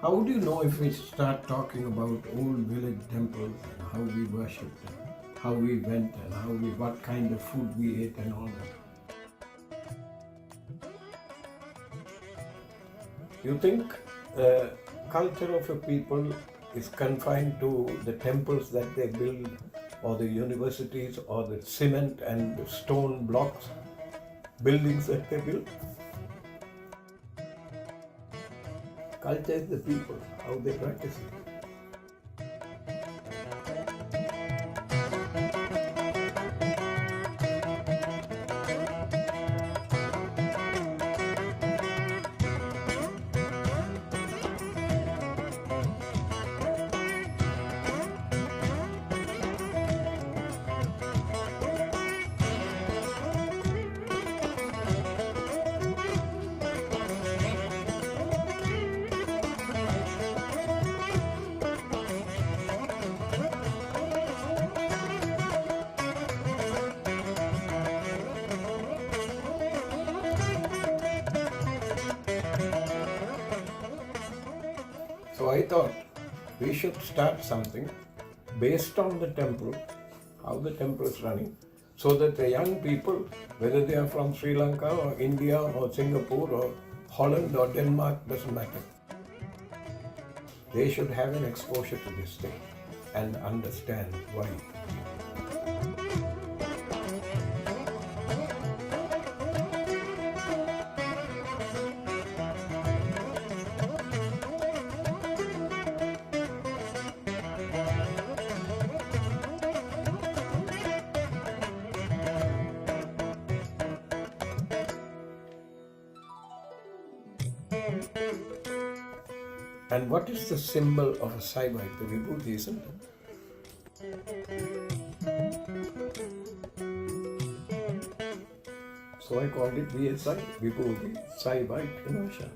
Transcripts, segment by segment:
How would you know if we start talking about old village temples and how we worshipped them, how we went and what kind of food we ate and all that? You think the culture of a people is confined to the temples that they build or the universities or the cement and the stone blocks, buildings that they build? Culture is the people, how they practice it. So I thought we should start something based on the temple, how the temple is running, so that the young people, whether they are from Sri Lanka or India or Singapore or Holland or Denmark, doesn't matter. They should have an exposure to this thing and understand why. And what is the symbol of a Saivite? The vibhuti, isn't it? So I called it VSI, Vibhuti Saivite Immersion.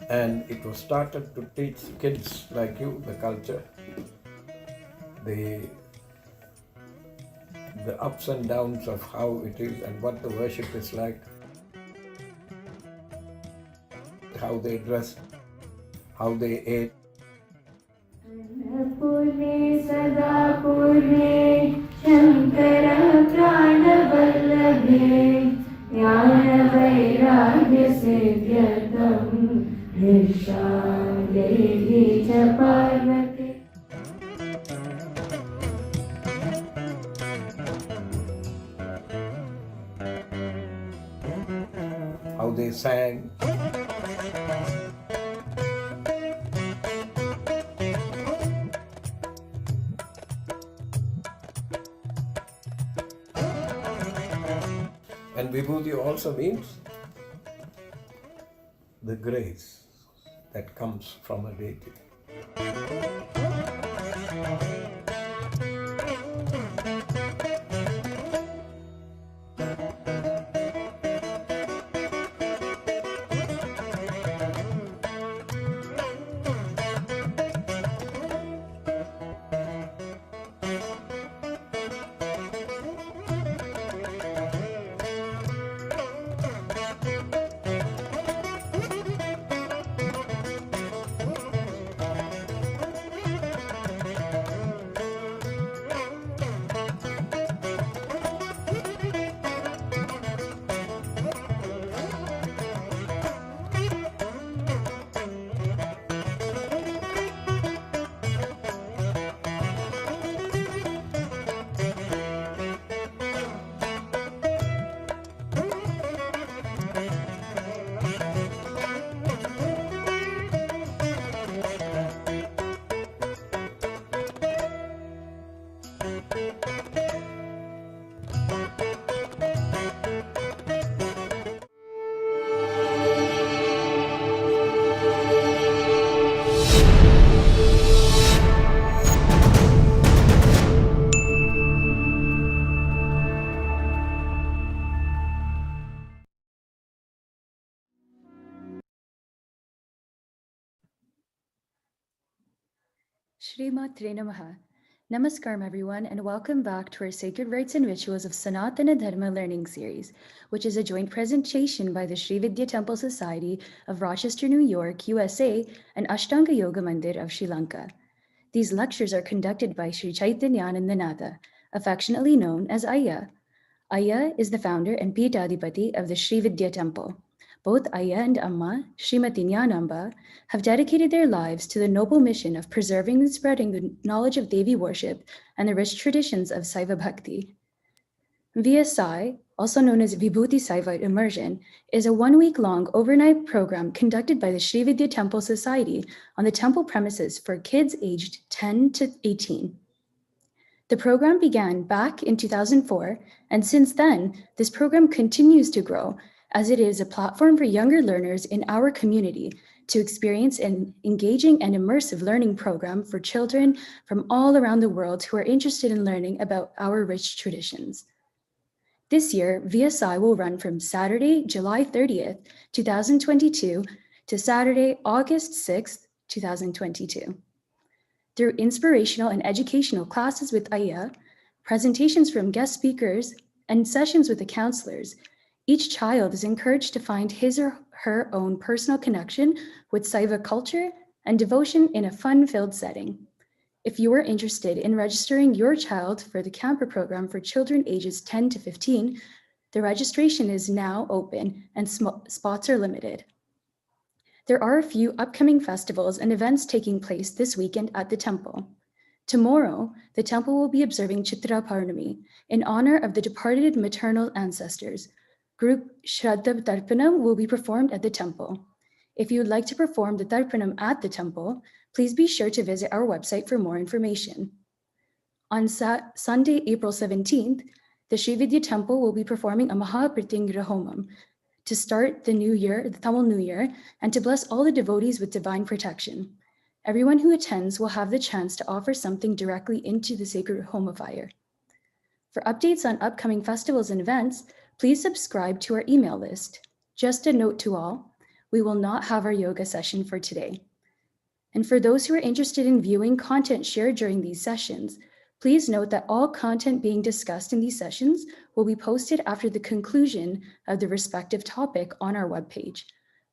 and it was started to teach kids like you the culture, the ups and downs of how it is and what the worship is like, how they dress, how they ate. पूर्णे सदा पूर्णे शंकर प्राण वल्लभे ज्ञान वैराग्य सिद्ध्यर्थं भिक्षां देहि च Parvati. How they sang. And Vibhuti also means the grace that comes from a deity. Shri Matre Namaha. Namaskaram everyone, and welcome back to our Sacred Rites and Rituals of Sanatana Dharma Learning Series, which is a joint presentation by the Sri Vidya Temple Society of Rochester, New York, USA, and Ashtanga Yoga Mandir of Sri Lanka. These lectures are conducted by Sri Chaitanyanandanatha, affectionately known as Ayya. Ayya is the founder and Peethadipati of the Sri Vidya Temple. Both Ayya and Amma, Srimati Nyanamba, have dedicated their lives to the noble mission of preserving and spreading the knowledge of Devi worship and the rich traditions of Saiva Bhakti. VSI, also known as Vibhuti Saiva Immersion, is a 1-week-long overnight program conducted by the Sri Vidya Temple Society on the temple premises for kids aged 10 to 18. The program began back in 2004, and since then, this program continues to grow as it is a platform for younger learners in our community to experience an engaging and immersive learning program for children from all around the world who are interested in learning about our rich traditions. This year, VSI will run from Saturday, July 30th, 2022 to Saturday, August 6th, 2022. Through inspirational and educational classes with Ayya, presentations from guest speakers, and sessions with the counselors, each child is encouraged to find his or her own personal connection with Saiva culture and devotion in a fun-filled setting. If you are interested in registering your child for the camper program for children ages 10 to 15, the registration is now open and spots are limited. There are a few upcoming festivals and events taking place this weekend at the temple. Tomorrow, the temple will be observing Chitra Purnami in honor of the departed maternal ancestors. Group Shraddha Tarpanam will be performed at the temple. If you would like to perform the Tarpanam at the temple, please be sure to visit our website for more information. On Sunday, April 17th, the Sri Vidya Temple will be performing a Mahapratingra Homam to start the new year, the Tamil New Year, and to bless all the devotees with divine protection. Everyone who attends will have the chance to offer something directly into the sacred Homa fire. For updates on upcoming festivals and events, please subscribe to our email list. Just a note to all, we will not have our yoga session for today. And for those who are interested in viewing content shared during these sessions, please note that all content being discussed in these sessions will be posted after the conclusion of the respective topic on our webpage.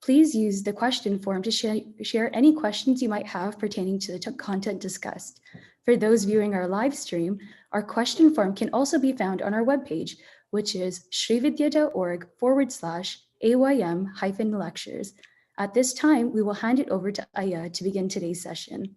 Please use the question form to share any questions you might have pertaining to the content discussed. For those viewing our live stream, our question form can also be found on our webpage, which is srividya.org/aym-lectures. At this time, we will hand it over to Aya to begin today's session.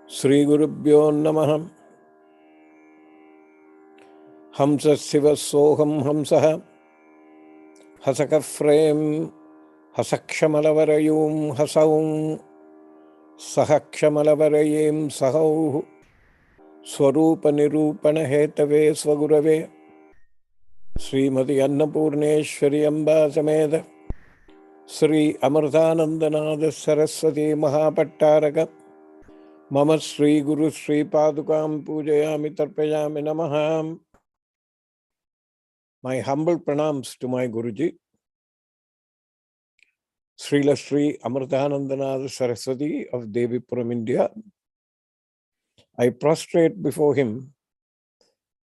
Sri Gurubhyo Namaha. Hamsa Siva Soham Hamsaha Hasakafrem Hasakshamalavarayum Hasaum Sahakshamalavarayim Sahau Swarupa Nirupana Hetave Swagurave Srimati Annapurneshwari Amba Sameda Sri Amritanandanada Saraswati Mahapattaraka Mama Sri Guru Sri Padukam Pujayami Tarpayami Namaham. My humble pranams to my Guruji, Srila Sri Amritanandanada Saraswati of Devipuram, India. I prostrate before him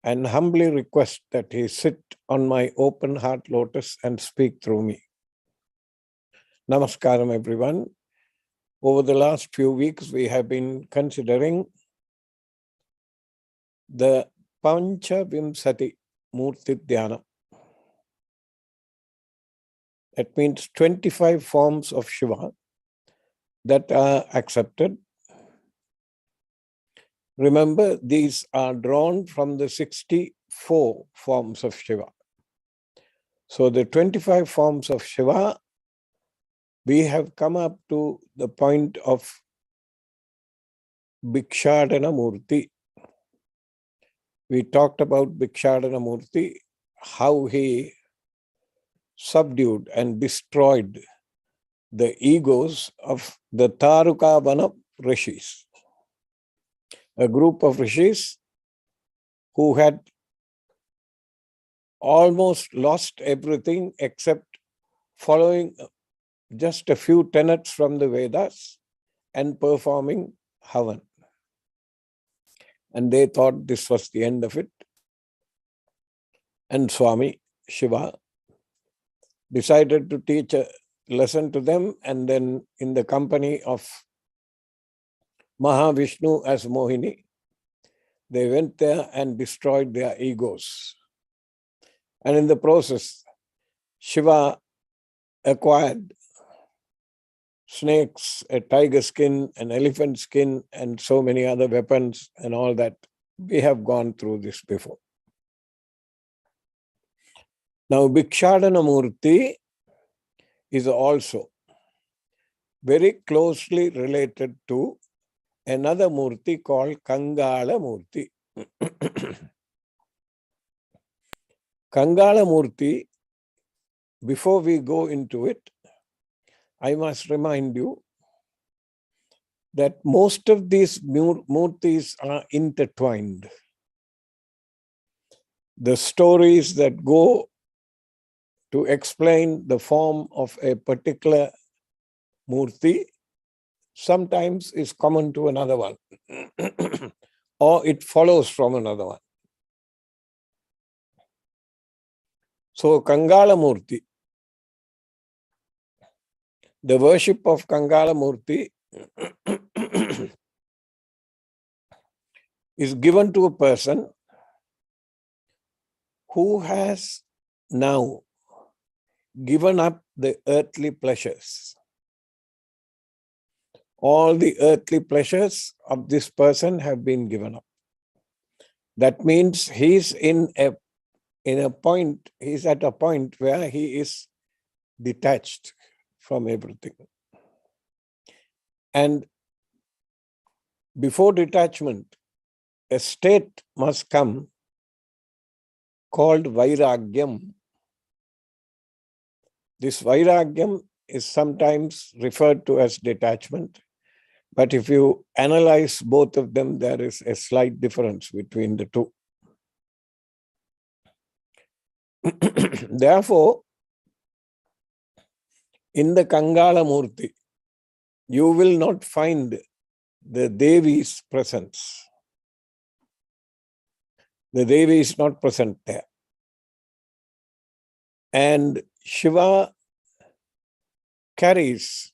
and humbly request that he sit on my open heart lotus and speak through me. Namaskaram, everyone. Over the last few weeks, we have been considering the Pancha Vimsati Murti Dhyana. That means 25 forms of Shiva that are accepted. Remember, these are drawn from the 64 forms of Shiva. So the 25 forms of Shiva, we have come up to the point of Bhikshadana Murti. We talked about Bhikshadana Murti, how he subdued and destroyed the egos of the Tarukavana rishis, a group of rishis who had almost lost everything except following just a few tenets from the Vedas and performing Havan. And they thought this was the end of it. And Swami Shiva decided to teach a lesson to them, and then in the company of Mahavishnu as Mohini, they went there and destroyed their egos. And in the process, Shiva acquired snakes, a tiger skin, an elephant skin, and so many other weapons and all that. We have gone through this before. Now, Bhikshadana Murti is also very closely related to another Murti called Kangala Murti. Kangala Murti, before we go into it, I must remind you that most of these Murtis are intertwined. The stories that go to explain the form of a particular Murti sometimes is common to another one, or it follows from another one. So Kangala Murti, the worship of Kangala Murti is given to a person who has now given up the earthly pleasures. All the earthly pleasures of this person have been given up. That means he's at a point where he is detached from everything. And before detachment, a state must come called Vairagyam, This vairagyam is sometimes referred to as detachment, but if you analyze both of them, there is a slight difference between the two. Therefore, in the Kangala Murthy, you will not find the Devi's presence. The Devi is not present there. And Shiva carries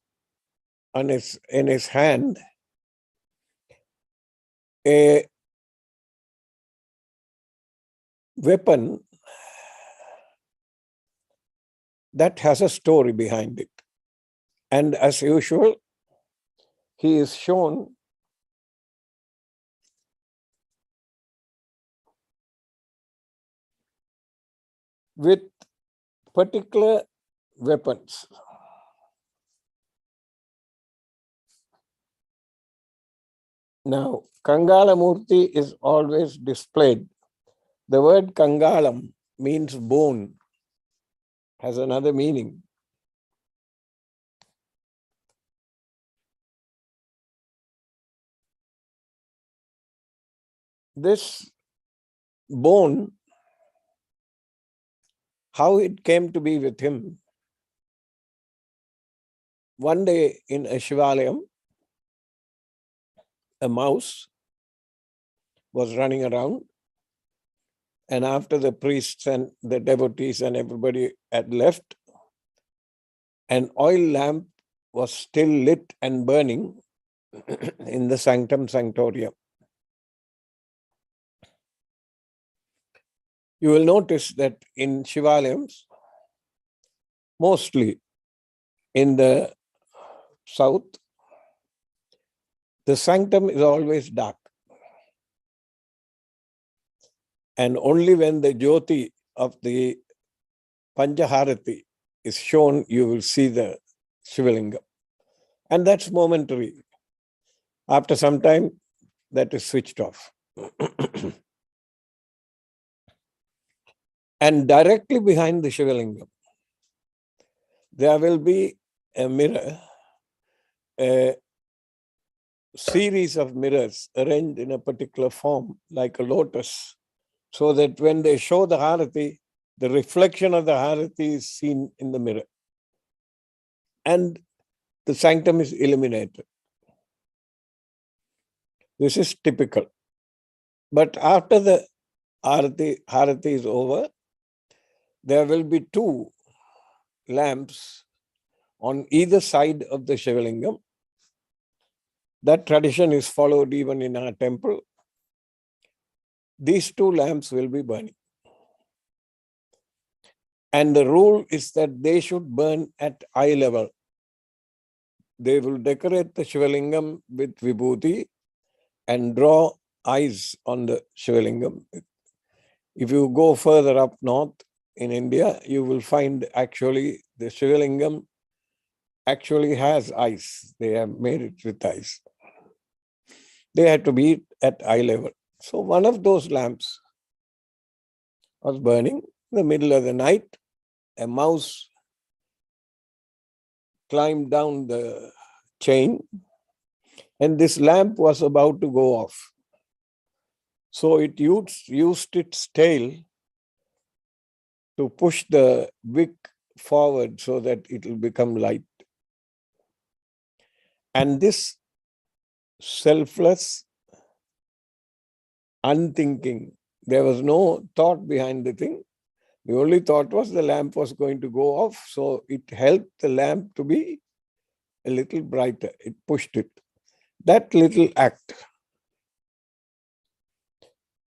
in his hand a weapon that has a story behind it. And as usual, he is shown with particular weapons. Now, Kangala Murthy is always displayed. The word Kangalam means bone, has another meaning. This bone, how it came to be with him. One day in a Shivalayam, a mouse was running around, and after the priests and the devotees and everybody had left, an oil lamp was still lit and burning in the sanctum sanctorium. You will notice that in Shivalayams, mostly in the south, the sanctum is always dark. And only when the Jyoti of the Panchaharati is shown, you will see the Shivalingam. And that's momentary. After some time, that is switched off. And directly behind the Shivalingam, there will be a mirror, a series of mirrors arranged in a particular form, like a lotus, so that when they show the Harati, the reflection of the Harati is seen in the mirror. And the sanctum is illuminated. This is typical. But after the Harati is over, there will be two lamps on either side of the Shivalingam. That tradition is followed even in our temple. These two lamps will be burning. And the rule is that they should burn at eye level. They will decorate the Shivalingam with vibhuti and draw eyes on the Shivalingam. If you go further up north in India, you will find actually the Shivalingam actually has eyes. They have made it with eyes. They had to be at eye level. So one of those lamps was burning in the middle of the night. A mouse climbed down the chain, and this lamp was about to go off. So it used its tail to push the wick forward so that it will become light. And this selfless, unthinking, there was no thought behind the thing. The only thought was the lamp was going to go off, so it helped the lamp to be a little brighter. It pushed it. That little act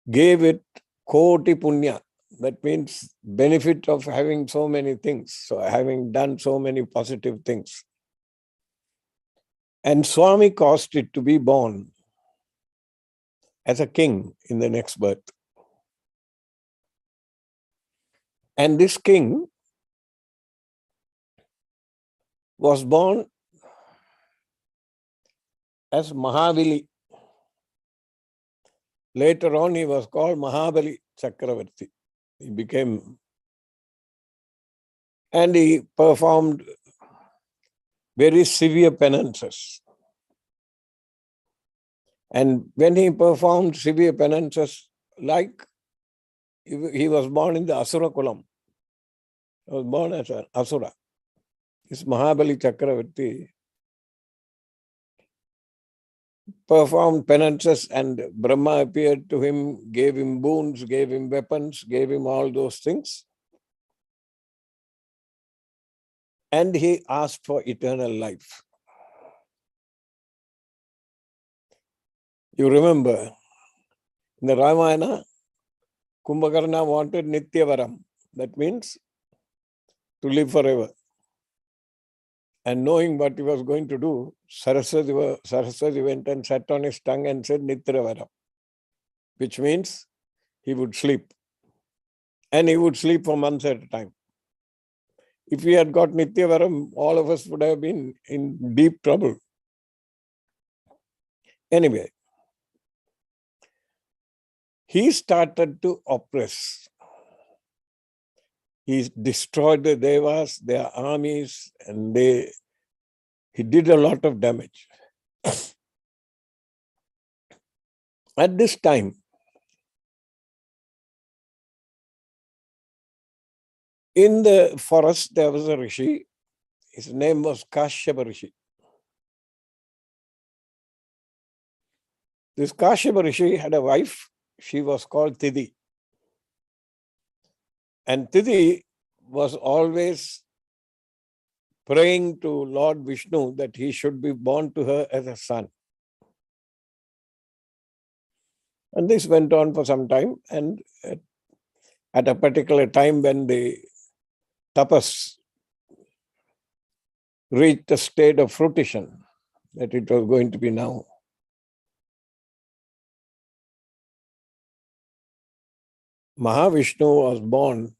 gave it koti punya. That means benefit of having so many things, so having done so many positive things. And Swami caused it to be born as a king in the next birth. And this king was born as Mahavili. Later on, he was called Mahabali Chakravarti. He became And he performed very severe penances. And when he performed severe penances, like he was born in the Asura Kulam, he was born as an Asura. This Mahabali Chakravarti performed penances, and Brahma appeared to him, gave him boons, gave him weapons, gave him all those things. And he asked for eternal life. You remember, in the Ramayana, Kumbhakarna wanted Nityavaram. That means to live forever. And knowing what he was going to do, Saraswati went and sat on his tongue and said Nityavaram, which means he would sleep. And he would sleep for months at a time. If he had got Nityavaram, all of us would have been in deep trouble. Anyway, he started to oppress. He destroyed the Devas, their armies, and he did a lot of damage. At this time, in the forest, there was a rishi. His name was Kashyapa Rishi. This Kashyapa Rishi had a wife. She was called Tidhi. And Tidhi was always praying to Lord Vishnu that he should be born to her as a son. And this went on for some time. And at a particular time when the tapas reached a state of fruition, that it was going to be now, Mahavishnu was born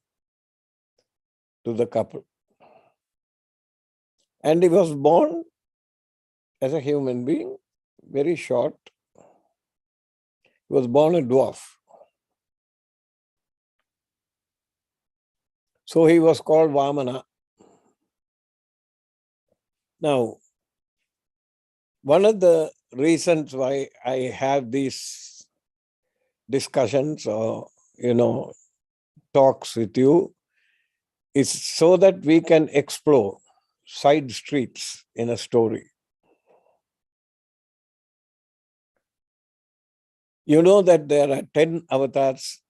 to the couple. And he was born as a human being, very short. He was born a dwarf. So he was called Vamana. Now, one of the reasons why I have these discussions or, talks with you is so that we can explore side streets in a story. You know that there are 10 avatars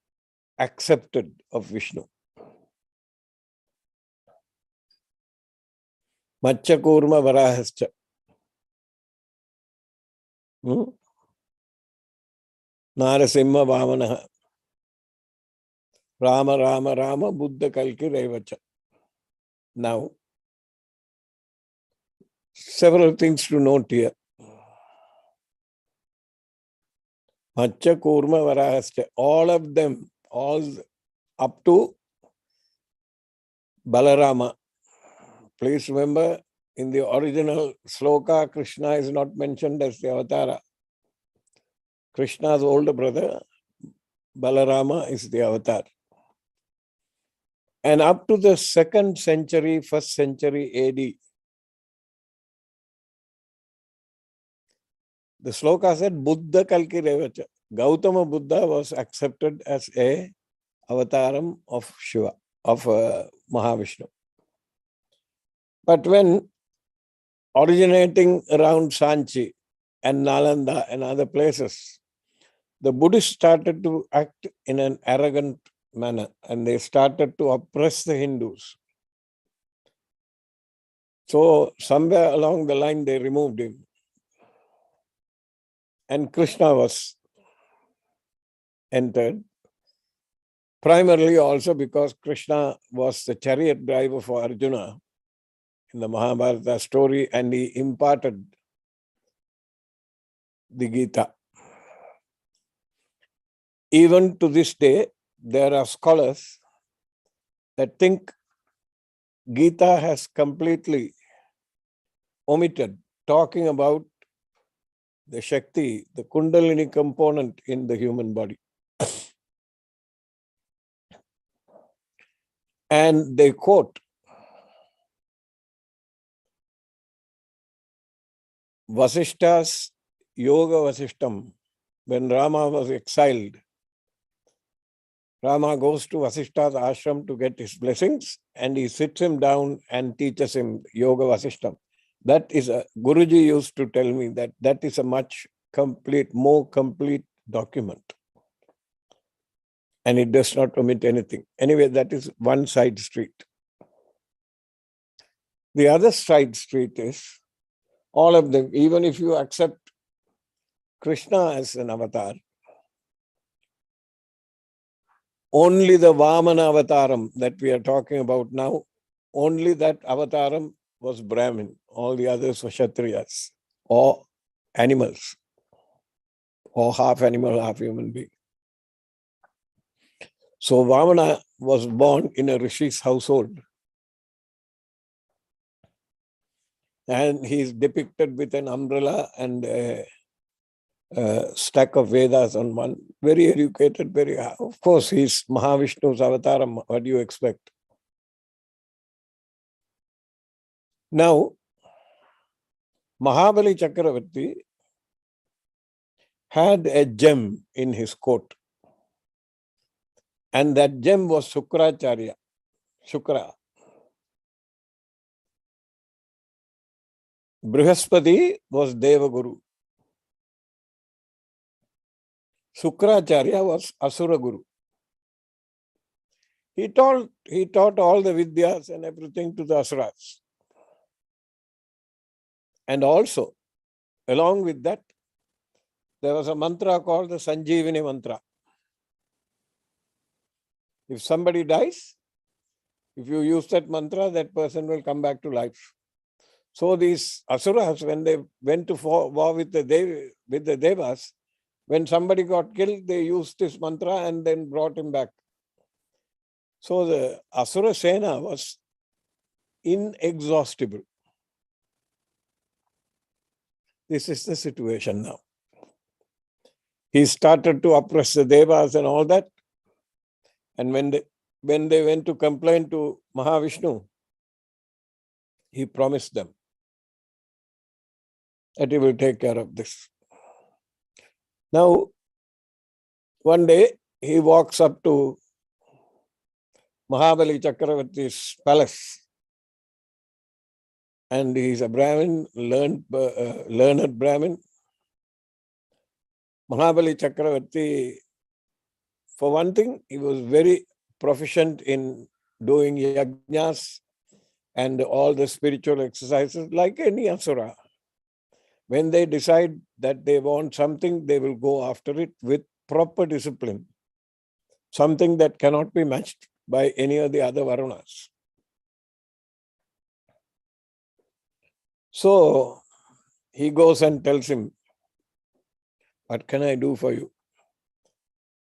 accepted of Vishnu. Machakurma Varahascha. Narasimha Vamana. Rama Rama Rama Buddha Kalki Revacha. Now, several things to note here. Machakurma Varahascha. All of them, all up to Balarama. Please remember, in the original sloka, Krishna is not mentioned as the avatara. Krishna's older brother, Balarama, is the avatar. And up to the 2nd century, 1st century AD, the sloka said, Buddha Kalki Revacha. Gautama Buddha was accepted as a avataram of Shiva, of Mahavishnu. But when originating around Sanchi and Nalanda and other places, the Buddhists started to act in an arrogant manner and they started to oppress the Hindus. So somewhere along the line they removed him. And Krishna was entered, primarily also because Krishna was the chariot driver for Arjuna in the Mahabharata story, and he imparted the Gita. Even to this day, there are scholars that think Gita has completely omitted talking about the Shakti, the Kundalini component in the human body. And they quote Vasishta's Yoga Vasishtam, when Rama was exiled, Rama goes to Vasishta's ashram to get his blessings, and he sits him down and teaches him Yoga Vasishtam. That is Guruji used to tell me that is a more complete document. And it does not omit anything. Anyway, that is one side street. The other side street is all of them, even if you accept Krishna as an avatar, only the Vamana avataram that we are talking about now, only that avataram was Brahmin. All the others were Kshatriyas or animals, or half animal, half human being. So Vamana was born in a Rishi's household. And he is depicted with an umbrella and a stack of Vedas on one. Very educated, of course, he's Mahavishnu's avatar. What do you expect? Now, Mahabali Chakravarti had a gem in his coat. And that gem was Shukra. Brihaspati was Devaguru. Shukracharya was Asura Guru. He taught all the Vidyas and everything to the Asuras. And also, along with that, there was a mantra called the Sanjeevani mantra. If somebody dies, if you use that mantra, that person will come back to life. So these Asuras, when they went to war with the Devas, when somebody got killed, they used this mantra and then brought him back. So the Asura Sena was inexhaustible. This is the situation now. He started to oppress the Devas and all that. And when they went to complain to Mahavishnu, he promised them that he will take care of this. Now, one day, he walks up to Mahabali Chakravarti's palace. And he's a Brahmin, learned Brahmin. Mahabali Chakravarti, for one thing, he was very proficient in doing yajnas and all the spiritual exercises like any asura. When they decide that they want something, they will go after it with proper discipline. Something that cannot be matched by any of the other Varunas. So he goes and tells him, "What can I do for you?"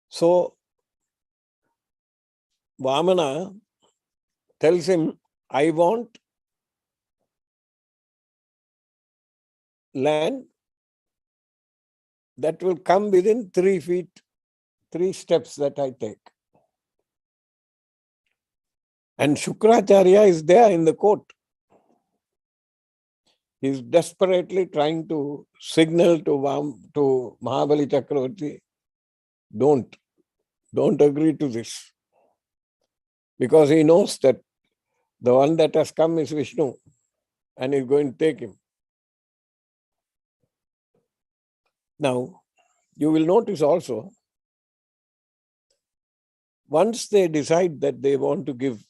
So Vamana tells him, "I want land that will come within 3 feet, 3 steps that I take." And Shukracharya is there in the court. He is desperately trying to signal to Mahabali Chakravarti, don't agree to this. Because he knows that the one that has come is Vishnu and is going to take him. Now, you will notice also, once they decide that they want to give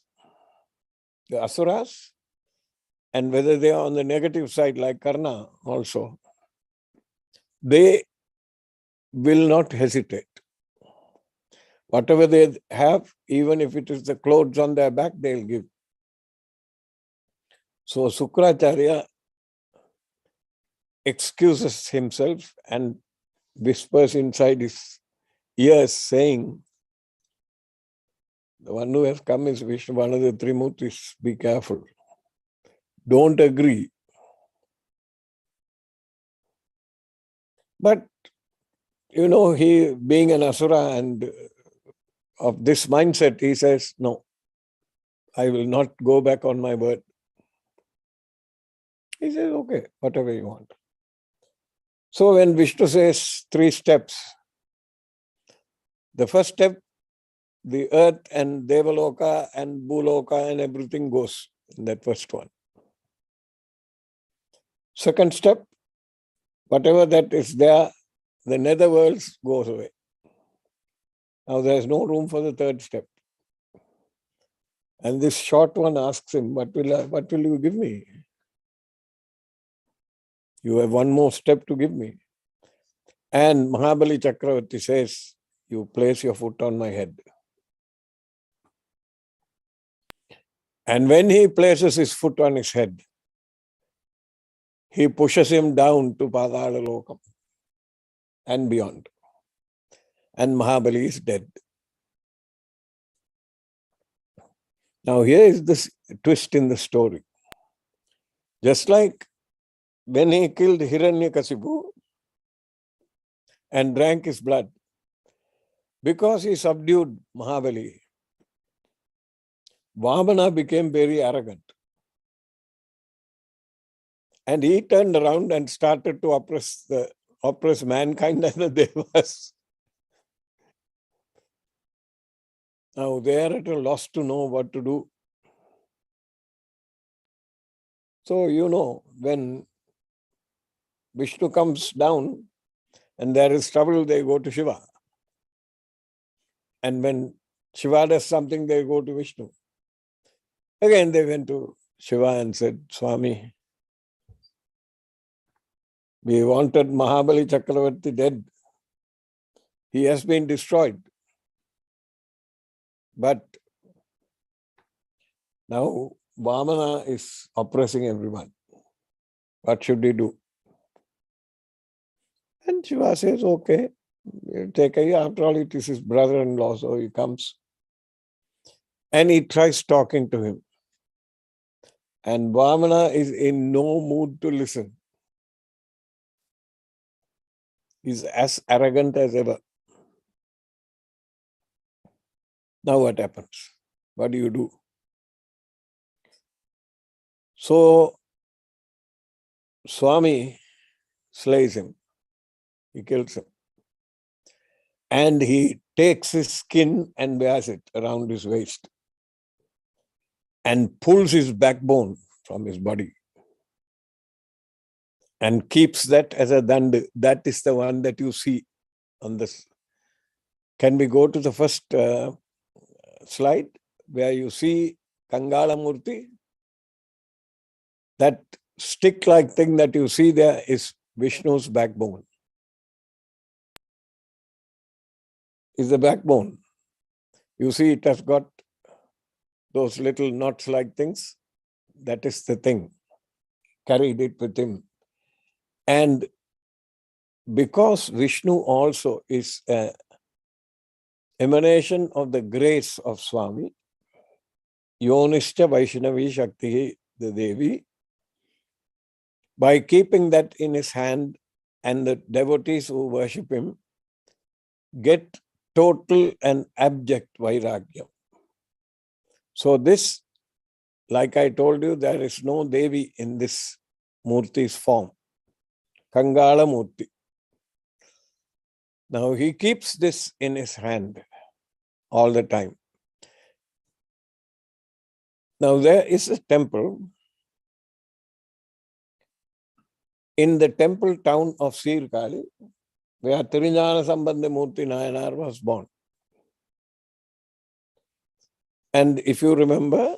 the Asuras, and whether they are on the negative side like Karna also, they will not hesitate. Whatever they have, even if it is the clothes on their back, they'll give. So Shukracharya excuses himself and whispers inside his ears saying, the one who has come is Vishnu, one of the Trimurtis, be careful. Don't agree. But, he being an Asura and of this mindset, he says, no, I will not go back on my word. He says, okay, whatever you want. So when Vishnu says 3 steps, the first step, the earth and Devaloka and Bhuloka and everything goes in that first one. Second step, whatever that is there, the netherworlds goes away. Now there is no room for the third step. And this short one asks him, what will you give me? You have one more step to give me. And Mahabali Chakravarti says, you place your foot on my head. And when he places his foot on his head, he pushes him down to Padala Lokam and beyond. And Mahabali is dead. Now here is this twist in the story. Just like when he killed Hiranyakasipu and drank his blood, because he subdued Mahabali, Vamana became very arrogant. And he turned around and started to oppress mankind and the devas. Now they are at a loss to know what to do. So, when Vishnu comes down and there is trouble, they go to Shiva. And when Shiva does something, they go to Vishnu. Again, they went to Shiva and said, Swami, we wanted Mahabali Chakravarti dead. He has been destroyed. But now Vamana is oppressing everyone. What should we do? And Shiva says, okay, take a, after all, it is his brother-in-law, so he comes. And he tries talking to him. And Vamana is in no mood to listen. He's as arrogant as ever. Now what happens? What do you do? So Swami slays him. He kills him. And he takes his skin and wears it around his waist and pulls his backbone from his body and keeps that as a dand. That is the one that you see on this. Can we go to the first slide where you see Kangala Murthy? That stick-like thing that you see there is Vishnu's backbone. Is the backbone. You see it has got those little knots-like things. That is the thing. Carried it with him. And because Vishnu also is an emanation of the grace of Swami, Yonischa Vaishnavi Shakti, the Devi, by keeping that in his hand, and the devotees who worship him get total and abject vairagya. So this, like I told you, there is no Devi in this Murthi's form. Kangala Murthy. Now he keeps this in his hand all the time. Now there is a temple in the temple town of Sirkali, where Tirinjana Sambandha Murthy Nayanar was born. And if you remember,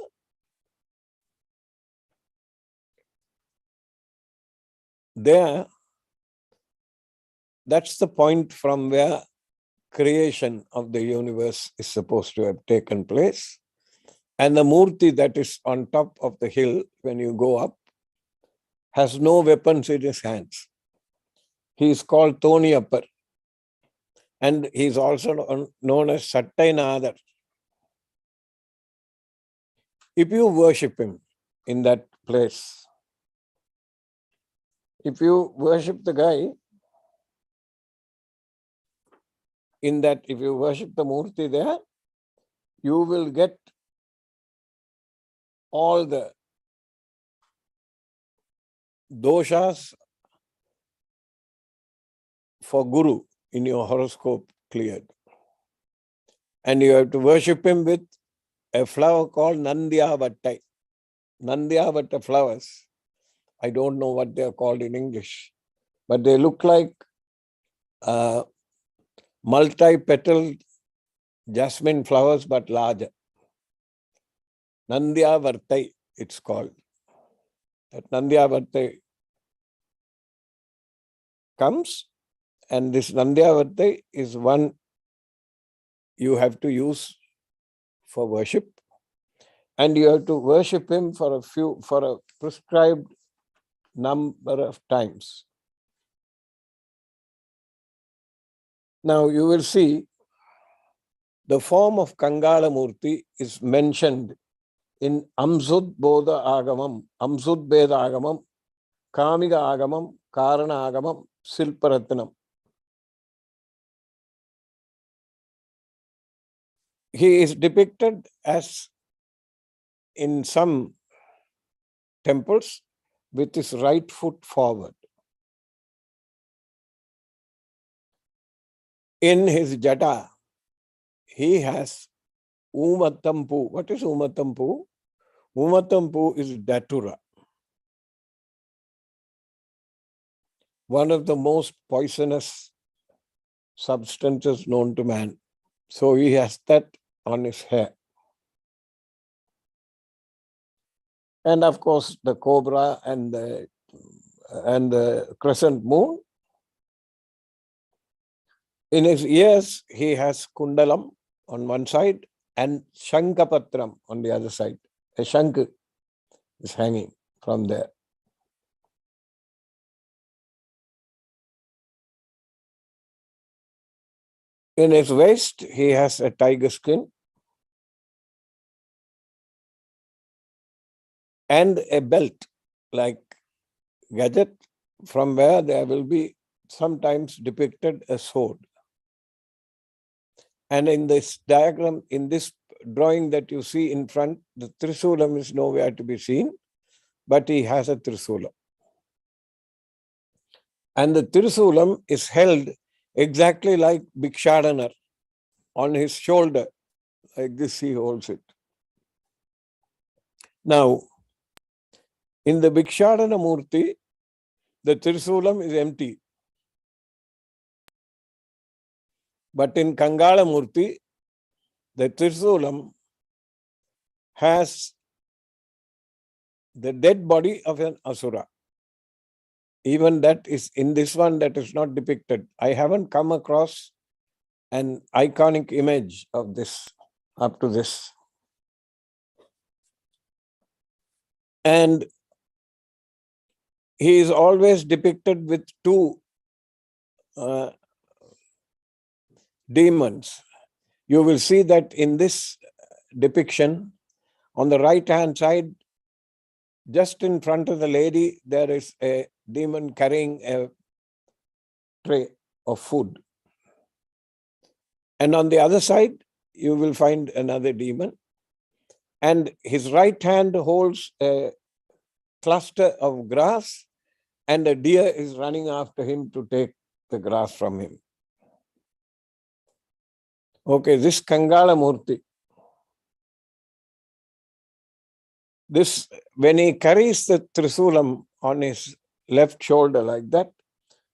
there, that's the point from where creation of the universe is supposed to have taken place. And the Murthy that is on top of the hill, when you go up, has no weapons in his hands. He is called Thoniyappar. And he is also known as Sattainadar. If you worship him in that place, if you worship the guy, in that, if you worship the Murthy there, you will get all the doshas for Guru in your horoscope cleared. And you have to worship him with a flower called Nandyavattai. Nandyavatta flowers. I don't know what they are called in English, but they look like multi-petaled jasmine flowers, but larger. Nandyavartai, it's called. That Nandyavartai comes, and this Nandyavartai is one you have to use for worship, and you have to worship him for a prescribed number of times. Now you will see the form of Kangala Murthy is mentioned in Amsud Bodha Agamam, Amsud Beda Agamam, Kamiga Agamam, Karana Agamam, Silparatnam. He is depicted as in some temples with his right foot forward. In his jata, he has Umattampu. What is Umattampu? Umattampu is Datura, one of the most poisonous substances known to man. So he has that on his hair. And of course, the cobra and the crescent moon. In his ears, he has kundalam on one side and shankapatram on the other side. A shank is hanging from there. In his waist, he has a tiger skin and a belt like gadget, from where there will be sometimes depicted a sword. And in this diagram, in this drawing that you see in front, the Trisulam is nowhere to be seen, but he has a Trisulam. And the Trisulam is held exactly like Bhikshadanar on his shoulder. Like this he holds it. Now, in the Bhikshadana Murti, the Trisulam is empty. But in Kangala Murti, the Trisulam has the dead body of an Asura. Even that is in this one that is not depicted. I haven't come across an iconic image of this up to this. And he is always depicted with two demons. You will see that in this depiction, on the right hand side, just in front of the lady, there is a demon carrying a tray of food. And on the other side, you will find another demon. And his right hand holds a cluster of grass, and a deer is running after him to take the grass from him. Okay, this Kangala Murti. This, when he carries the Trisulam on his left shoulder like that,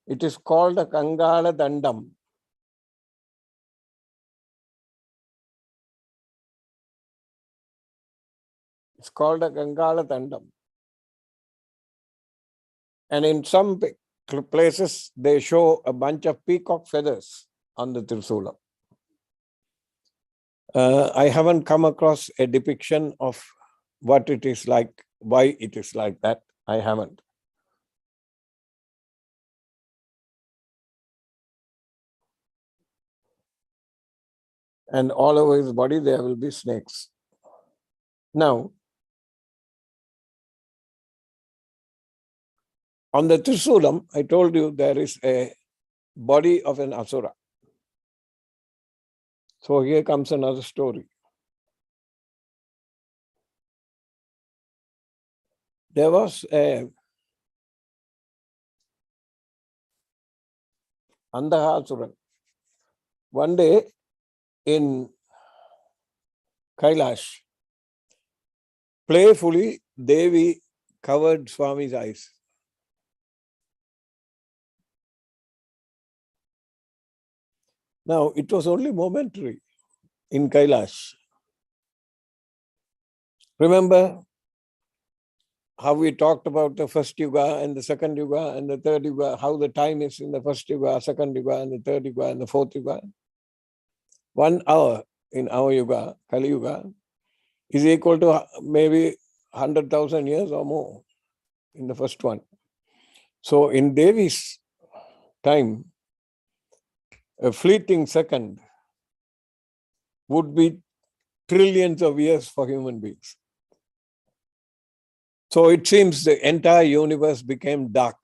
it is called a Kangala Dandam. It's called a Kangala Dandam. And in some places, they show a bunch of peacock feathers on the Trisulam. I haven't come across a depiction of what it is like, why it is like that. I haven't. And all over his body, there will be snakes. Now, on the Trisulam, I told you there is a body of an Asura. So here comes another story. There was a Andahasuran. One day in Kailash, playfully Devi covered Swami's eyes. Now, it was only momentary in Kailash. Remember how we talked about the first yuga and the second yuga and the third yuga, how the time is in the first yuga, second yuga, and the third yuga, and the fourth yuga. 1 hour in our yuga, Kali Yuga, is equal to maybe 100,000 years or more in the first one. So in Devi's time, a fleeting second would be trillions of years for human beings. So it seems the entire universe became dark.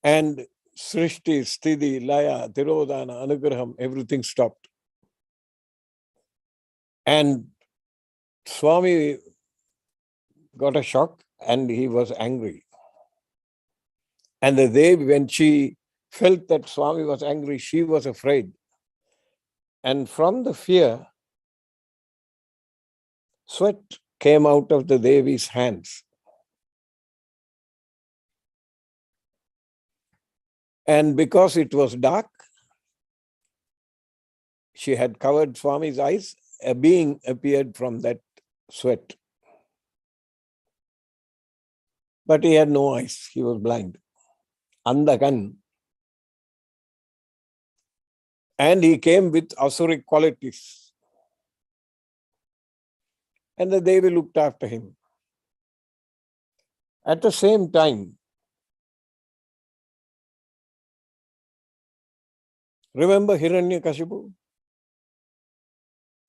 And Srishti, Sthiti, Laya, Tirodhana, Anugraham, everything stopped. And Swami got a shock and he was angry. And the Devi, when she felt that Swami was angry, she was afraid. And from the fear, sweat came out of the Devi's hands. And because it was dark, she had covered Swami's eyes, a being appeared from that sweat. But he had no eyes, he was blind. Andakan. And he came with asuric qualities. And the Devi looked after him. At the same time, remember Hiranyakashipu?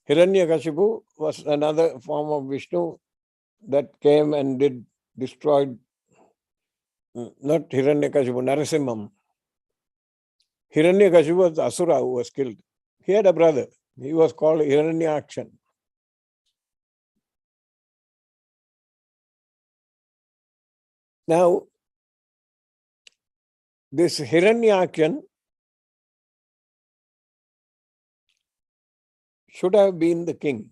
Hiranyakashipu was another form of Vishnu that came and destroyed, not Hiranyakashipu, Narasimham. Hiranyakashipu was the Asura who was killed. He had a brother. He was called Hiranyakshan. Now, this Hiranyakshan should have been the king.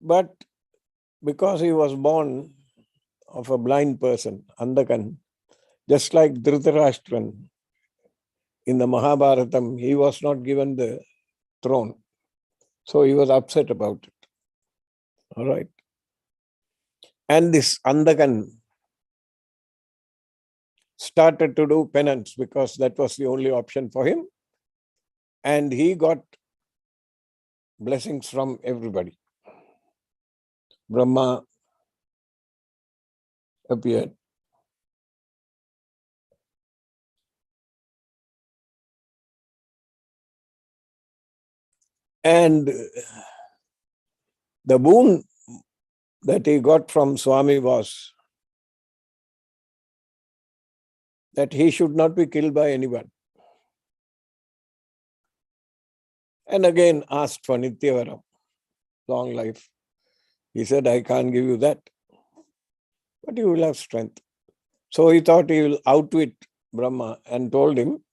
But because he was born of a blind person, Andakan, just like Dhritarashtra in the Mahabharatam, he was not given the throne. So he was upset about it. All right. And this Andakan started to do penance because that was the only option for him. And he got blessings from everybody. Brahma appeared. And the boon that he got from Swami was that he should not be killed by anyone. And again asked for Nityavaram, long life. He said, I can't give you that, but you will have strength. So he thought he will outwit Brahma and told him,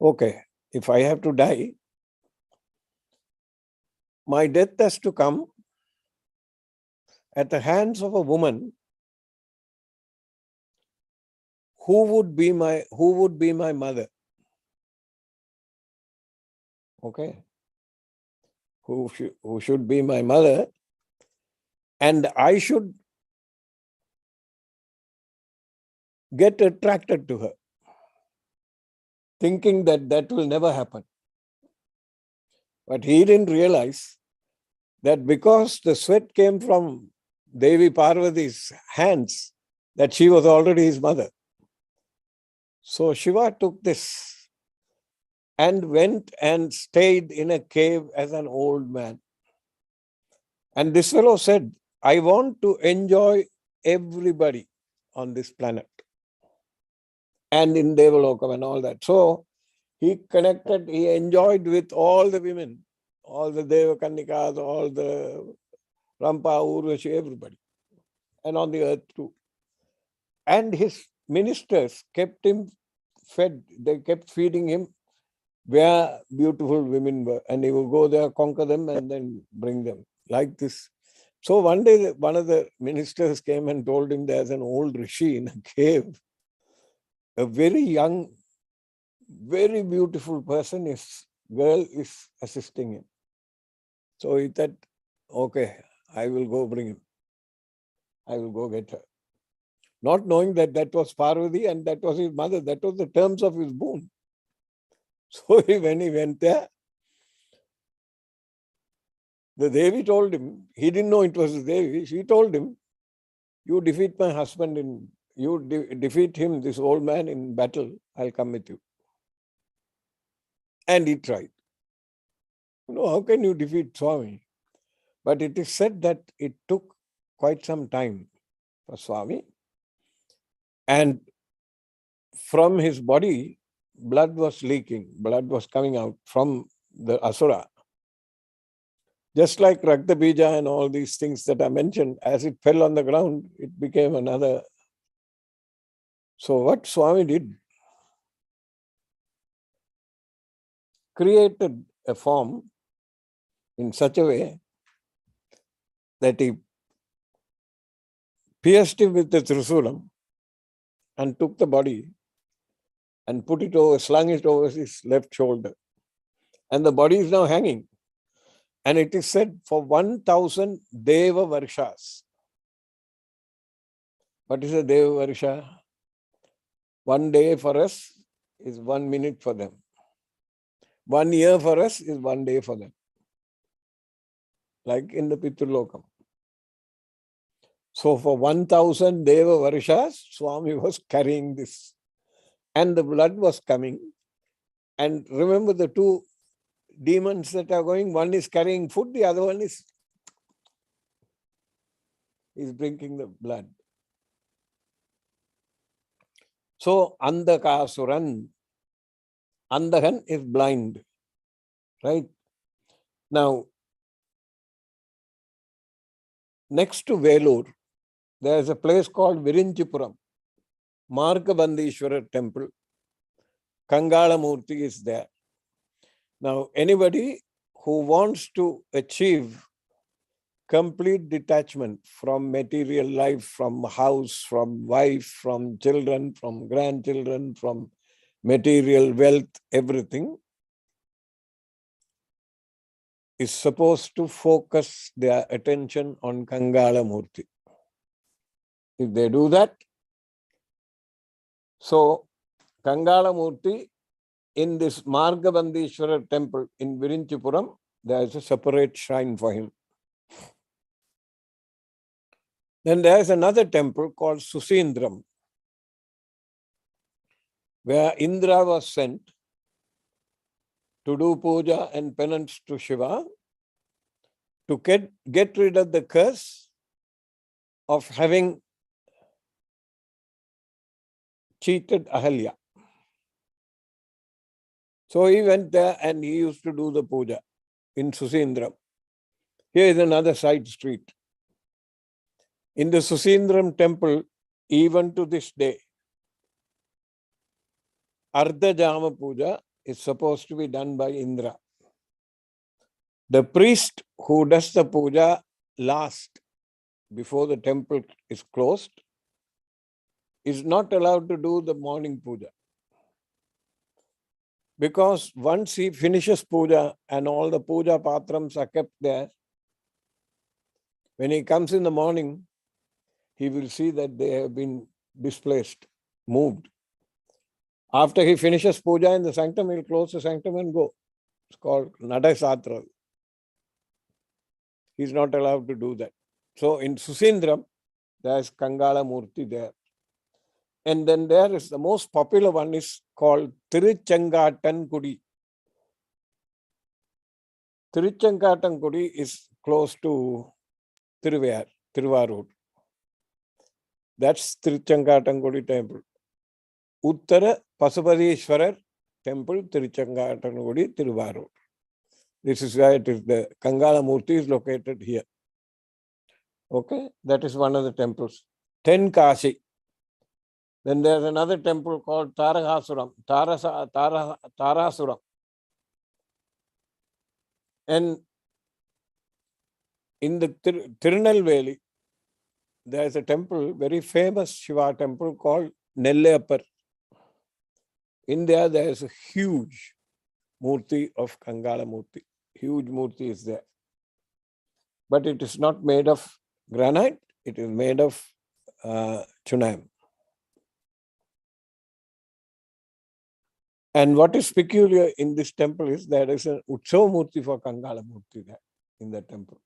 okay, if I have to die, my death has to come at the hands of a woman who would be my mother. Okay. Who should be my mother, and I should get attracted to her, thinking that will never happen. But he didn't realize that because the sweat came from Devi Parvati's hands, that she was already his mother. So Shiva took this and went and stayed in a cave as an old man. And this fellow said, I want to enjoy everybody on this planet and in Devalokam and all that. So he enjoyed with all the women, all the Devakannikas, all the Rampa, Urvashi, everybody. and on the earth too. And his ministers kept him fed. They kept feeding him where beautiful women were. And he would go there, conquer them, and then bring them. Like this. So one day, one of the ministers came and told him there's an old rishi in a cave. A very young, very beautiful girl is assisting him. So he said, okay, I will go bring him. I will go get her. Not knowing that that was Parvati and that was his mother. That was the terms of his boon. So when he went there, the Devi told him, he didn't know it was the Devi. She told him, you defeat my husband defeat him, this old man, in battle, I'll come with you. And he tried. How can you defeat Swami? But it is said that it took quite some time for Swami. And from his body, blood was leaking. Blood was coming out from the Asura. Just like Rakta Bija and all these things that I mentioned, as it fell on the ground, it became another. So what Swami did, created a form in such a way that he pierced him with the Trisulam and took the body and slung it over his left shoulder. And the body is now hanging. And it is said for 1,000 Deva Varshas. What is a Deva Varsha? 1 day for us is 1 minute for them. 1 year for us is 1 day for them. Like in the Pitrulokam. So for 1,000 Deva Varshas, Swami was carrying this. And the blood was coming. And remember the two demons that are going, one is carrying food, the other one is drinking the blood. So Andakasuran, Andakan is blind, right? Now, next to Velur, there is a place called Virinchipuram, Markabandishwara Temple. Kangala Murthy is there. Now, anybody who wants to achieve complete detachment from material life, from house, from wife, from children, from grandchildren, from material wealth, everything, is supposed to focus their attention on Kangala Murthy. If they do that, so Kangala Murthy, in this Margabandishwara temple in Virinchipuram, there is a separate shrine for him. Then there is another temple called Susindram, where Indra was sent to do puja and penance to Shiva to get rid of the curse of having cheated Ahalya. So he went there and he used to do the puja in Susindram. Here is another side street. In the Susindram temple, even to this day, Ardha Jama Puja is supposed to be done by Indra. The priest who does the puja last, before the temple is closed, is not allowed to do the morning puja. Because once he finishes puja and all the puja patrams are kept there, when he comes in the morning, he will see that they have been displaced, moved. After he finishes puja in the sanctum, he will close the sanctum and go. It's called Nadasatra. He is not allowed to do that. So in Susindram, there is Kangala Murthy there. And then there is the most popular one is called Tiruchangatan Kudi. Tiruchangatan Kudi is close to Tiruvarur. That's Tiruchangatan Kudi temple. Uttara Pasupadishwarar temple, Tiruchangatan Kudi, Tiruvarur. This is where it is. The Kangala Murthy is located here. Okay, that is one of the temples. Tenkasi. Then there's another temple called Tarasuram. And in the Tirunelveli, there is a temple, very famous Shiva temple called Nellayapar. In there is a huge Murthy of Kangala Murthy. Huge Murthy is there. But it is not made of granite, it is made of chunam. And what is peculiar in this temple is there is an Utsav Murthy for Kangala Murthy there in the temple.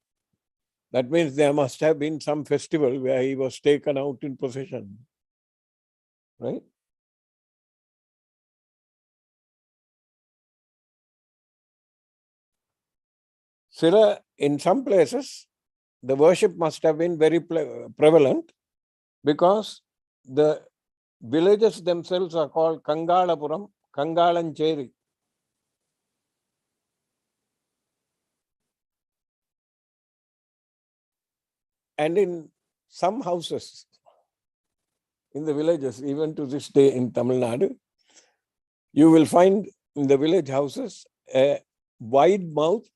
That means there must have been some festival where he was taken out in procession. Right? Sira, in some places, the worship must have been very prevalent because the villages themselves are called Kangalapuram, Kangalancheri. And in some houses in the villages, even to this day in Tamil Nadu, you will find in the village houses a wide-mouthed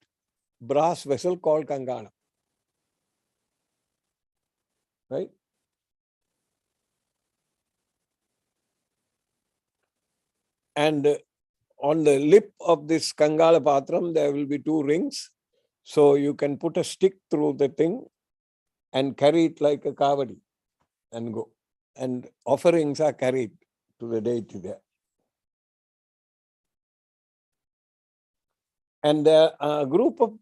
brass vessel called Kangala. Right? And on the lip of this Kangala Patram, there will be 2 rings. So you can put a stick through the thing and carry it like a kavadi and go. And offerings are carried to the deity there. And there are a group of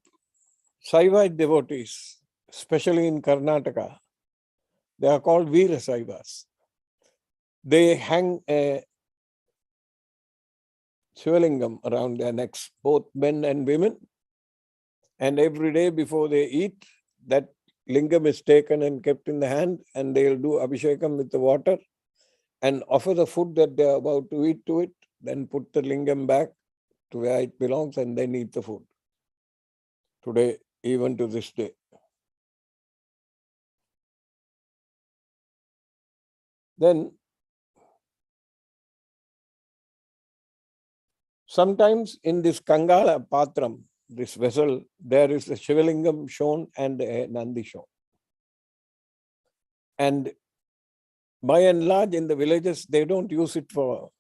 Saivite devotees, especially in Karnataka. They are called Veera Saivas. They hang a Shivalingam around their necks, both men and women. And every day before they eat, that lingam is taken and kept in the hand, and they'll do abhishekam with the water and offer the food that they're about to eat to it, then put the lingam back to where it belongs and then eat the food. Today, even to this day. Then, sometimes in this Kangala Patram, this vessel, there is a Shivalingam shown and a Nandi shown. And by and large, in the villages, they don't use it for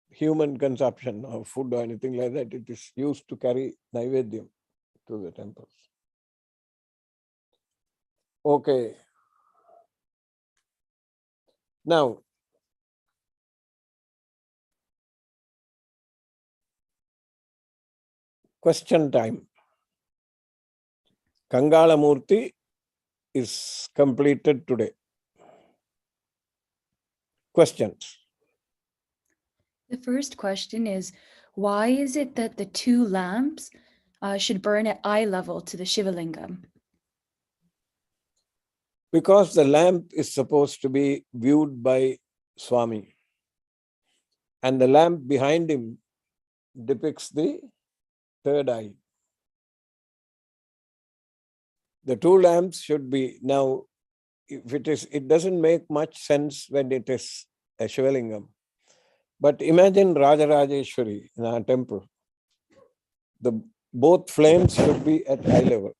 human consumption or food or anything like that. It is used to carry Naivedyam to the temples. Okay. Now, question time. Kangala Murthy is completed today. Questions? The first question is, why is it that the 2 lamps should burn at eye level to the Shivalingam? Because the lamp is supposed to be viewed by Swami. And the lamp behind him depicts the 3rd eye. The 2 lamps should be, now, if it doesn't make much sense when it is a Shivalingam. But imagine Rajarajeswari in our temple. Both flames should be at eye level.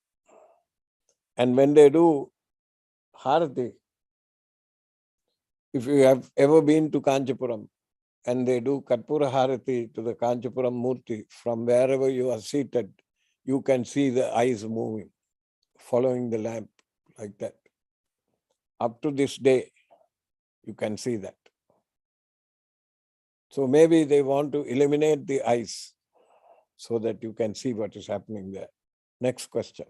And when they do Harati, if you have ever been to Kanchipuram and they do Karpura Harati to the Kanchipuram Murti, from wherever you are seated, you can see the eyes moving, following the lamp like that. Up to this day, you can see that. So maybe they want to eliminate the eyes so that you can see what is happening there. Next question.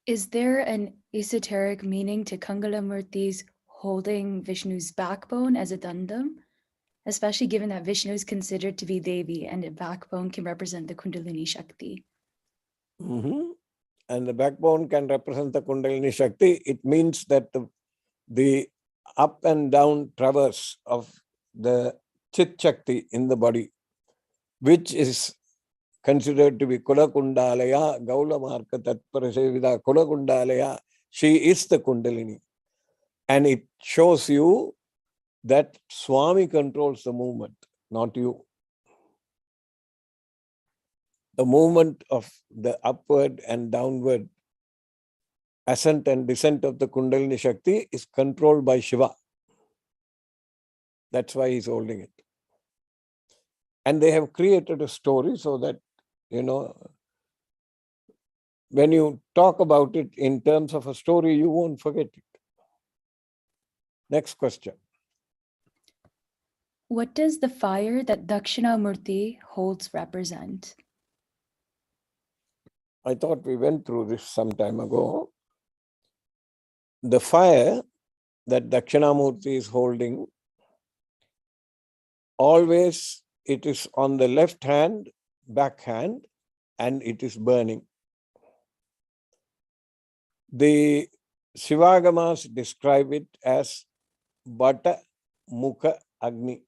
Is there an esoteric meaning to Kangala Murthy's holding Vishnu's backbone as a dandam, especially given that Vishnu is considered to be Devi and a backbone can represent the Kundalini Shakti? Mm-hmm. And the backbone can represent the Kundalini Shakti. It means that the up and down traverse of the Chit Shakti in the body, which is considered to be Kula Kundalaya, Gaula Marka Tatpara Sevida, Kula Kundalaya, She is the Kundalini. And it shows you that Swami controls the movement, not you. The movement of the upward and downward ascent and descent of the Kundalini Shakti is controlled by Shiva. That's why he's holding it. And they have created a story so that, when you talk about it in terms of a story, you won't forget it. Next question. What does the fire that Dakshina Murthy holds represent? I thought we went through this some time ago. The fire that Dakshinamurti is holding, always it is on the left hand, back hand, and it is burning. The Shivagamas describe it as Bata Mukha Agni.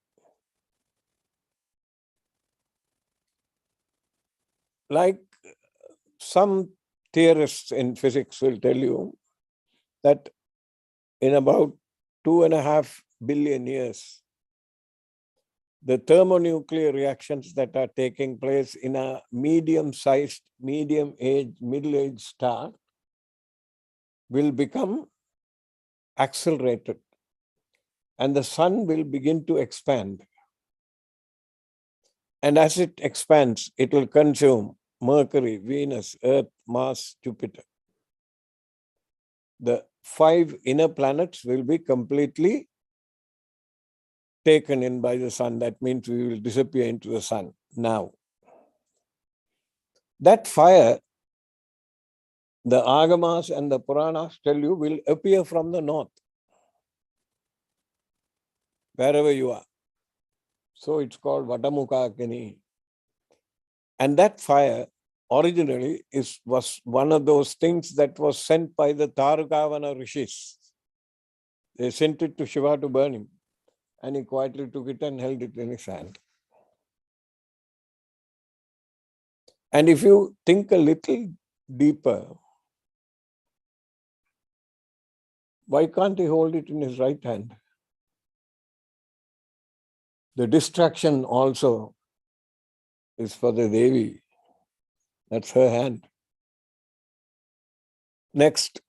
Like some theorists in physics will tell you that in about 2.5 billion years, the thermonuclear reactions that are taking place in a medium-sized, middle-aged star will become accelerated, and the sun will begin to expand. And as it expands, it will consume Mercury, Venus, Earth, Mars, Jupiter. The 5 inner planets will be completely taken in by the sun. That means we will disappear into the sun now. That fire, the Agamas and the Puranas tell you, will appear from the north, wherever you are. So it's called Vatamukha Agni. And that fire originally was one of those things that was sent by the Tarukavana rishis. They sent it to Shiva to burn him. And he quietly took it and held it in his hand. And if you think a little deeper, why can't he hold it in his right hand? The distraction also is for the Devi. That's her hand. Next.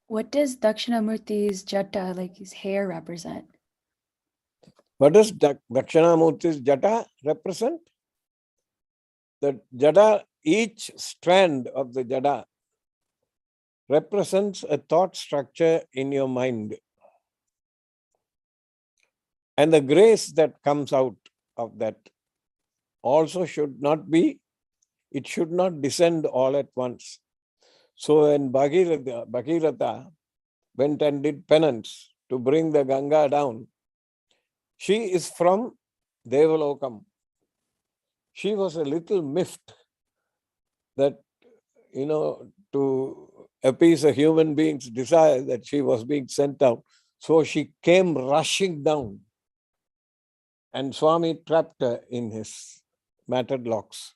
What does Dakshinamurti's jata, like his hair, represent? What does Dakshinamurti's jata represent? The jada, each strand of the jada represents a thought structure in your mind. And the grace that comes out of that also should not descend all at once. So when Bhagirath went and did penance to bring the Ganga down, she is from Devalokam. She was a little miffed that, to appease a human being's desire, that she was being sent out. So she came rushing down, and Swami trapped her in his matted locks,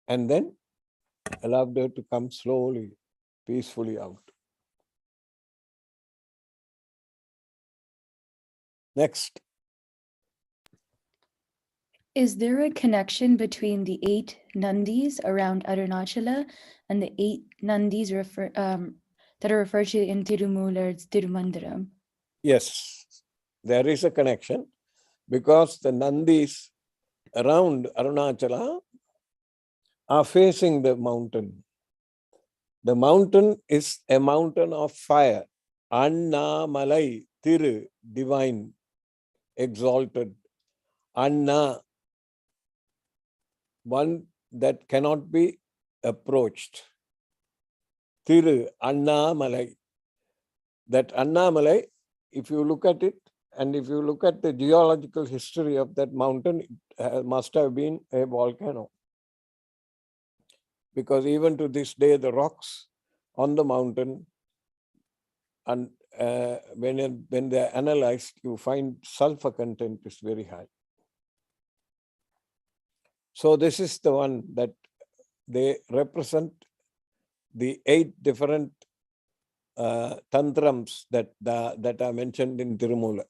and then allowed her to come slowly, peacefully out. Next. Is there a connection between the 8 Nandis around Arunachala and the 8 Nandis that are referred to in Tirumular's Tirumandaram? Yes, there is a connection, because the Nandis around Arunachala are facing the mountain. The mountain is a mountain of fire. Anna Malai, Tiru, divine, exalted. Anna, one that cannot be approached. Tiru, Anna Malai. That Anna Malai, if you look at it, and if you look at the geological history of that mountain, it must have been a volcano. Because even to this day, the rocks on the mountain, and when they're analyzed, you find sulfur content is very high. So this is the one that They represent the 8 different tantrams that are mentioned in Tirumular.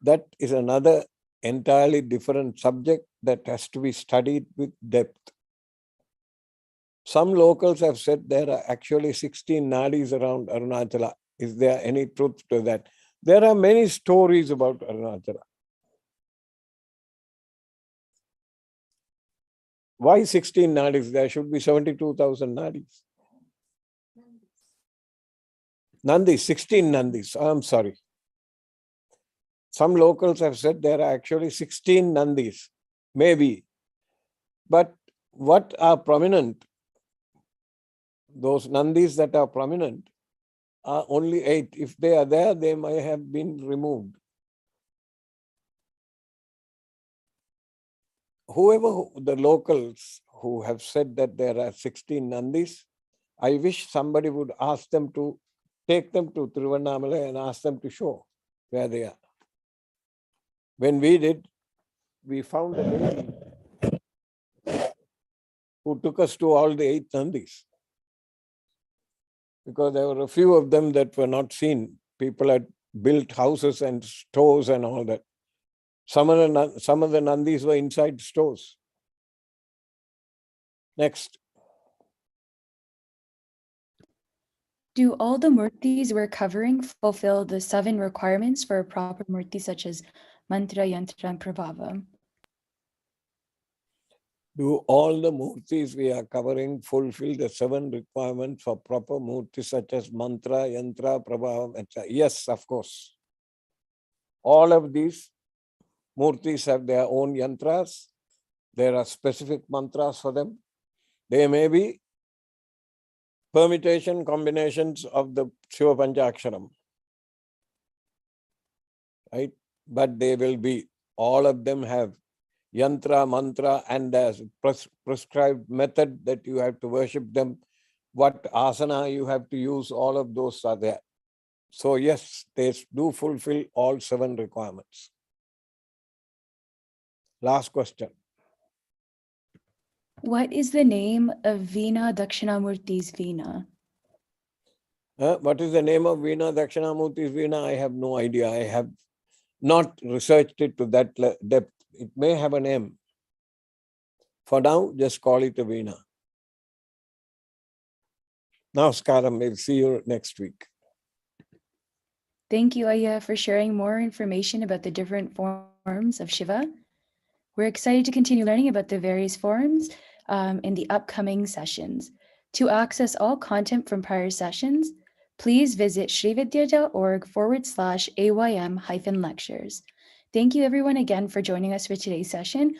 That is another entirely different subject that has to be studied with depth. Some locals have said there are actually 16 nadis around Arunachala. Is there any truth to that? There are many stories about Arunachala. Why 16 nadis? There should be 72,000 nadis. Nandis, 16 Nandis. I'm sorry. Some locals have said there are actually 16 Nandis. Maybe. But what are prominent? Those Nandis that are prominent are only 8. If they are there, they might have been removed. Whoever the locals who have said that there are 16 Nandis, I wish somebody would ask them to take them to Tiruvannamalai and ask them to show where they are. When we did, we found a lady who took us to all the 8 Nandis. Because there were a few of them that were not seen. People had built houses and stores and all that. Some of the Nandis were inside stores. Next. Do all the murtis we're covering fulfill the 7 requirements for a proper murti, such as mantra, yantra, and prabhava? Do all the murtis we are covering fulfill the 7 requirements for proper murti, such as mantra, yantra, prabhava, etc.? Yes, of course. All of these murtis have their own yantras. There are specific mantras for them. They may be permutation combinations of the Shiva Panchaksharam, right? But they will be, all of them have yantra, mantra, and there's prescribed method that you have to worship them. What asana you have to use, all of those are there. So yes, they do fulfill all 7 requirements. Last question. What is the name of Veena Dakshinamurti's Veena? What is the name of Veena Dakshinamurti's Veena? I have no idea. I have not researched it to that depth. It may have a name. For now, just call it a Veena. Namaskaram. We'll see you next week. Thank you, Ayya, for sharing more information about the different forms of Shiva. We're excited to continue learning about the various forms in the upcoming sessions. To access all content from prior sessions, please visit srividya.org/AYM-lectures. Thank you everyone again for joining us for today's session.